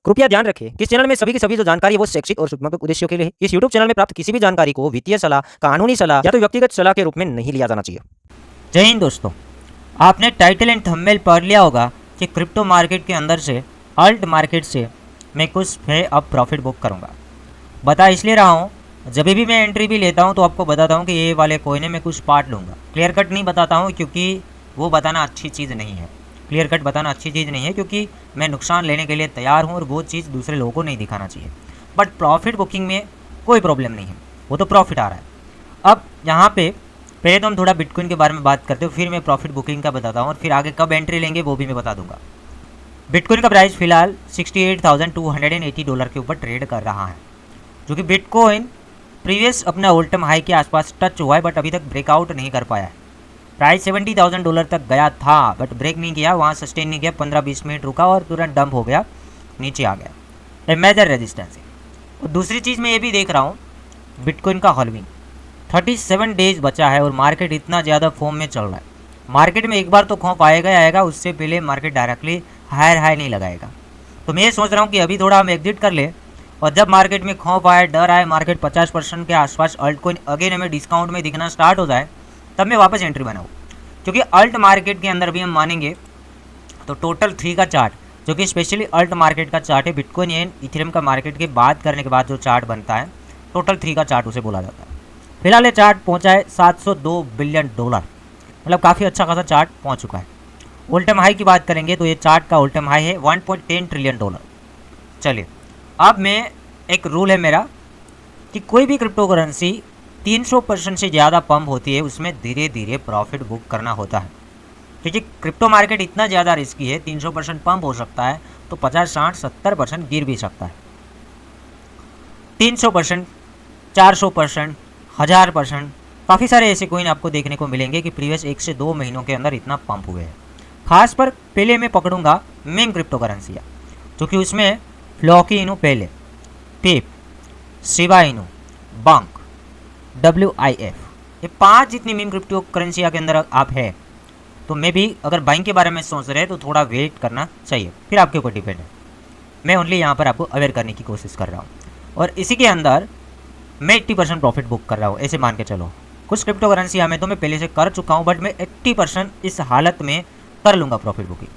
कृपया ध्यान रखें कि इस चैनल में सभी की सभी जो जानकारी है वो शैक्षिक और सूचनात्मक उद्देश्यों के लिए है। इस यूट्यूब चैनल में प्राप्त किसी भी जानकारी को वित्तीय सलाह, कानूनी सलाह या तो व्यक्तिगत सलाह के रूप में नहीं लिया जाना चाहिए। जय हिंद दोस्तों, आपने टाइटल एंड थंबनेल पढ़ लिया होगा कि क्रिप्टो मार्केट के अंदर से अल्ट मार्केट से मैं कुछ है अब प्रॉफिट बुक करूंगा। बता इसलिए रहा हूँ, जब भी मैं एंट्री भी लेता हूँ तो आपको बताता हूँ कि ये वाले कोइन है मैं कुछ पार्ट लूँगा। क्लियर कट नहीं बताता हूँ क्योंकि वो बताना अच्छी चीज़ नहीं है। क्लियर कट बताना अच्छी चीज़ नहीं है क्योंकि मैं नुकसान लेने के लिए तैयार हूँ और वो चीज़ दूसरे लोगों को नहीं दिखाना चाहिए। बट प्रॉफिट बुकिंग में कोई प्रॉब्लम नहीं है, वो तो प्रॉफिट आ रहा है। अब यहाँ पे पहले तो हम थोड़ा बिटकॉइन के बारे में बात करते हो, फिर मैं प्रॉफिट बुकिंग का बताता हूँ और फिर आगे कब एंट्री लेंगे वो भी मैं बता दूंगा। बिटकॉइन का प्राइस फिलहाल $68,280 के ऊपर ट्रेड कर रहा है, जो कि बिटकॉइन प्रीवियस अपना ऑल टाइम हाई के आसपास टच हुआ है बट अभी तक ब्रेकआउट नहीं कर पाया है। प्राइस $70,000 तक गया था बट ब्रेक नहीं किया, वहाँ सस्टेन नहीं किया, 15-20 मिनट रुका और तुरंत डंप हो गया, नीचे आ गया। ये मेजर रेजिस्टेंस है। और दूसरी चीज़ मैं ये भी देख रहा हूँ, बिटकॉइन का हॉल्विंग 37 डेज बचा है और मार्केट इतना ज़्यादा फॉर्म में चल रहा है। मार्केट में एक बार तो खौफ आएगा ही आएगा, उससे पहले मार्केट डायरेक्टली हायर हाई नहीं लगाएगा। तो मैं ये सोच रहा हूँ कि अभी थोड़ा हम एग्जिट कर ले और जब मार्केट में खौफ आए, डर आए, मार्केट 50% के आसपास अल्ट कोइन अगेन हमें डिस्काउंट में दिखना स्टार्ट हो जाए, तब मैं वापस एंट्री बनाऊँ। क्योंकि अल्ट मार्केट के अंदर भी हम मानेंगे तो टोटल 3 का चार्ट, जो कि स्पेशली अल्ट मार्केट का चार्ट है, बिटकॉइन एंड इथेरियम का मार्केट के बात करने के बाद जो चार्ट बनता है, टोटल 3 का चार्ट उसे बोला जाता है। फिलहाल ये चार्ट पहुंचा है $702 बिलियन, मतलब काफ़ी अच्छा खासा चार्ट पहुंच चुका है। ऑल टाइम हाई की बात करेंगे तो ये चार्ट का ऑल टाइम हाई है $1.10 ट्रिलियन। चलिए, अब मैं एक रूल है मेरा कि कोई भी क्रिप्टो करेंसी 300% से ज़्यादा पंप होती है उसमें धीरे धीरे प्रॉफिट बुक करना होता है। क्योंकि क्रिप्टो मार्केट इतना ज़्यादा रिस्की है, 300% पंप हो सकता है तो 50, 60, 70% गिर भी सकता है। 300%, 400%, 1000%, काफ़ी सारे ऐसे कोइन आपको देखने को मिलेंगे कि प्रीवियस 1 से 2 महीनों के अंदर इतना पंप हुए हैं। खास पर पहले मैं पकड़ूंगा मेम क्रिप्टो करेंसियाँ, जो कि उसमें फ्लॉकी इनू पहले, पीप, शिबा इनू, बंक, WIF, ये 5 जितनी मीम क्रिप्टो करेंसिया के अंदर आप है तो मैं भी अगर बाइंग के बारे में सोच रहे हैं तो थोड़ा वेट करना चाहिए, फिर आपके ऊपर डिपेंड है। मैं ओनली यहाँ पर आपको अवेयर करने की कोशिश कर रहा हूँ और इसी के अंदर मैं 80% प्रॉफिट बुक कर रहा हूँ, ऐसे मान के चलो। कुछ क्रिप्टो करेंसिया में तो मैं पहले से कर चुका हूँ बट मैं 80% इस हालत में कर लूँगा प्रॉफिट बुकिंग।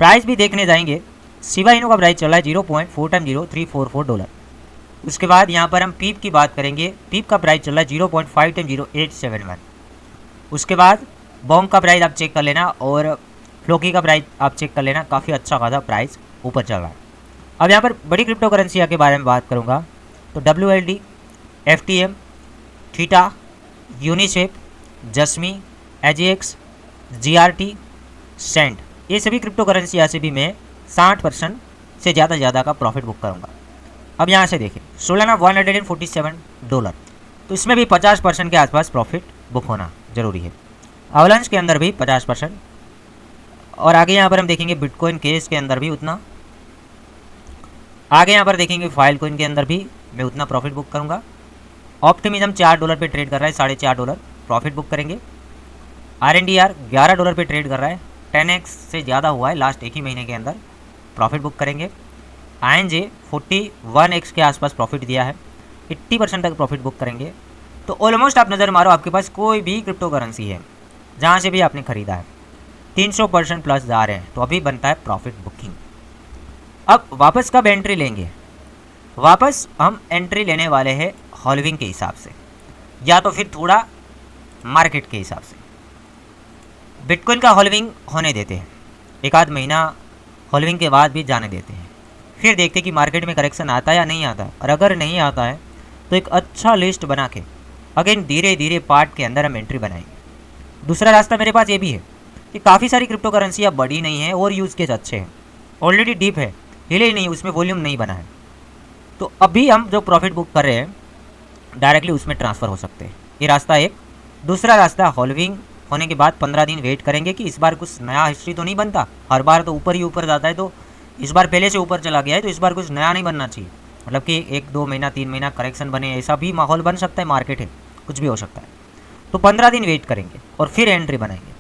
प्राइस भी देखने जाएंगे, शिबा इनू का प्राइस चला है 0.4x0344 $। उसके बाद यहाँ पर हम पीप की बात करेंगे, पीप का प्राइस चल रहा है 0.5x0871। उसके बाद बॉन्ग का प्राइस आप चेक कर लेना और फ्लोकी का प्राइस आप चेक कर लेना, काफ़ी अच्छा खासा प्राइस ऊपर चल रहा है। अब यहाँ पर बड़ी क्रिप्टो करेंसिया के बारे में बात करूँगा तो WLD, FTM, theta, Uniswap, Jasmy, AGX, GRT, सेंट, ये सभी क्रिप्टो करेंसिया से भी मैं 60% से ज़्यादा का प्रॉफिट बुक करूँगा। अब यहाँ से देखें, सोलाना $147, तो इसमें भी 50% के आसपास प्रॉफिट बुक होना ज़रूरी है। अवलांच के अंदर भी 50% और आगे यहाँ पर हम देखेंगे बिटकॉइन केस के अंदर भी उतना, आगे यहाँ पर देखेंगे फाइल कोइन के अंदर भी मैं उतना प्रॉफिट बुक करूँगा। ऑप्टिमिज्म $4 पे ट्रेड कर रहा है, $4.5 प्रॉफिट बुक करेंगे। RNDR $11 पे ट्रेड कर रहा है, 10x से ज़्यादा हुआ है लास्ट एक ही महीने के अंदर, प्रॉफिट बुक करेंगे। INJ 41x के आसपास प्रॉफिट दिया है, 80% तक प्रॉफिट बुक करेंगे। तो ऑलमोस्ट आप नज़र मारो, आपके पास कोई भी क्रिप्टो करेंसी है जहाँ से भी आपने ख़रीदा है 300% प्लस जा रहे हैं तो अभी बनता है प्रॉफिट बुकिंग। अब वापस कब एंट्री लेंगे? वापस हम एंट्री लेने वाले हैं हॉल्विंग के हिसाब से या तो फिर थोड़ा मार्केट के हिसाब से। बिटकॉइन का हॉल्विंग होने देते हैं, एक आध महीना हॉल्विंग के बाद भी जाने देते हैं, फिर देखते हैं कि मार्केट में करेक्शन आता है या नहीं आता है। और अगर नहीं आता है तो एक अच्छा लिस्ट बना के अगेन धीरे धीरे पार्ट के अंदर हम एंट्री बनाएंगे। दूसरा रास्ता मेरे पास ये भी है कि काफ़ी सारी क्रिप्टो करेंसियाँ बड़ी नहीं है और यूज़ केस अच्छे हैं, ऑलरेडी डीप है, हिले ही नहीं, उसमें वॉल्यूम नहीं बना है, तो अभी हम जो प्रॉफिट बुक कर रहे हैं डायरेक्टली उसमें ट्रांसफ़र हो सकते हैं। ये रास्ता एक। दूसरा रास्ता हॉल्विंग होने के बाद 15 दिन वेट करेंगे कि इस बार कुछ नया हिस्ट्री तो नहीं बनता, हर बार तो ऊपर ही ऊपर जाता है, तो इस बार पहले से ऊपर चला गया है तो इस बार कुछ नया नहीं बनना चाहिए, मतलब कि 1-2 महीना 3 महीना करेक्शन बने, ऐसा भी माहौल बन सकता है, मार्केट है, कुछ भी हो सकता है। तो 15 दिन वेट करेंगे और फिर एंट्री बनाएंगे।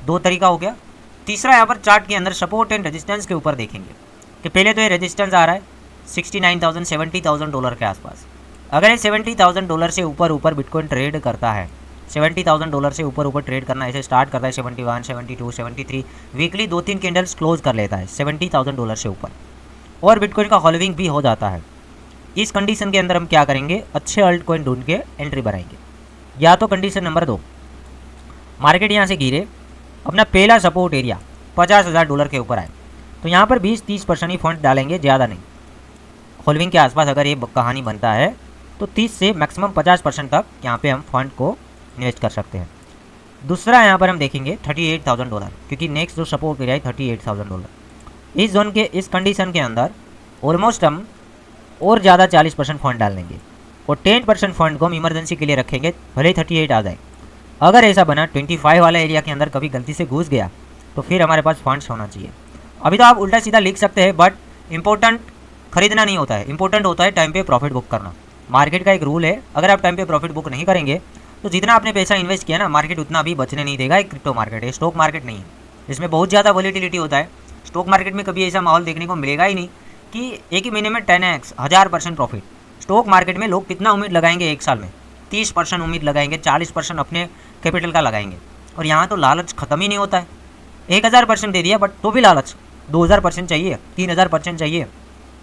2 तरीका हो गया। तीसरा यहाँ पर चार्ट के अंदर सपोर्ट एंड रेजिस्टेंस के ऊपर देखेंगे कि पहले तो ये रेजिस्टेंस आ रहा है 69,000 70,000 डॉलर के आसपास। अगर ये 70,000 डॉलर से ऊपर बिटकॉइन ट्रेड करता है, 70,000 डॉलर से ऊपर ट्रेड करना ऐसे स्टार्ट करता है 71, 72, 73, वीकली 2-3 कैंडल्स क्लोज कर लेता है 70,000 डॉलर से ऊपर और बिटकॉइन का होल्डिंग भी हो जाता है। इस कंडीशन के अंदर हम क्या करेंगे, अच्छे अल्ट कॉइन ढूंढ के एंट्री बनाएंगे। या तो कंडीशन नंबर 2, मार्केट यहाँ से गिरे, अपना पहला सपोर्ट एरिया 50,000 डॉलर के ऊपर आए तो यहाँ पर 20-30% ही फंड डालेंगे, ज़्यादा नहीं। होल्डिंग के आसपास अगर ये कहानी बनता है तो 30 से मैक्सिमम 50% तक यहाँ पे हम फंड को इन्वेस्ट कर सकते हैं। दूसरा यहाँ पर हम देखेंगे 38,000 डॉलर, क्योंकि नेक्स्ट जो सपोर्ट एरिया है 38,000 डॉलर। इस जोन के इस कंडीशन के अंदर ऑलमोस्ट हम और ज़्यादा 40% फंड डाल देंगे और 10% फंड को हम इमरजेंसी के लिए रखेंगे, भले ही 38 आ जाए। अगर ऐसा बना 25 वाला एरिया के अंदर कभी गलती से घुस गया तो फिर हमारे पास फंड्स होना चाहिए। अभी तो आप उल्टा सीधा लिख सकते हैं, बट इंपॉर्टेंट खरीदना नहीं होता है, इंपॉर्टेंट होता है टाइम पे प्रॉफिट बुक करना। मार्केट का एक रूल है, अगर आप टाइम पे प्रॉफिट बुक नहीं करेंगे तो जितना आपने पैसा इन्वेस्ट किया ना, मार्केट उतना भी बचने नहीं देगा। एक क्रिप्टो मार्केट है, स्टॉक मार्केट नहीं है, इसमें बहुत ज़्यादा वॉलीटिलिटी होता है। स्टॉक मार्केट में कभी ऐसा माहौल देखने को मिलेगा ही नहीं कि एक ही महीने में 10x 1000% प्रॉफिट। स्टॉक मार्केट में लोग कितना उम्मीद लगाएंगे एक साल में, 30% उम्मीद लगाएंगे, 40% अपने कैपिटल का लगाएंगे। और यहाँ तो लालच ख़त्म ही नहीं होता है। 1000% दे दिया बट तो भी लालच, 2000% चाहिए, 3000% चाहिए,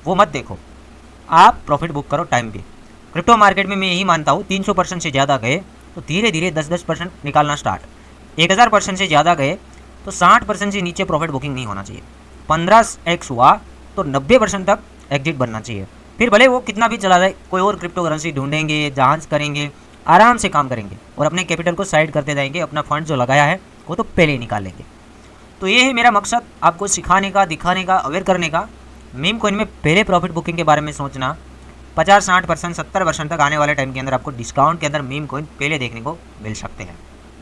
वो मत देखो। आप प्रॉफिट बुक करो टाइम पे। क्रिप्टो मार्केट में मैं यही मानता हूँ 300% से ज़्यादा गए तो धीरे धीरे 10-10% निकालना स्टार्ट। 1000% से ज़्यादा गए तो 60% से नीचे प्रॉफिट बुकिंग नहीं होना चाहिए। 15x हुआ तो 90% तक एग्जिट बनना चाहिए। फिर भले वो कितना भी चला जाए, कोई और क्रिप्टो करेंसी ढूंढेंगे, जांच करेंगे, आराम से काम करेंगे और अपने कैपिटल को साइड करते जाएंगे। अपना फंड जो लगाया है वो तो पहले ही निकाल लेंगे। तो ये है मेरा मकसद, आपको सिखाने का, दिखाने का, अवेयर करने का। मीम कॉइन में पहले प्रॉफिट बुकिंग के बारे में सोचना, 50-60%, 70% तक आने वाले टाइम के अंदर आपको डिस्काउंट के अंदर मीम कॉइन पहले देखने को मिल सकते हैं।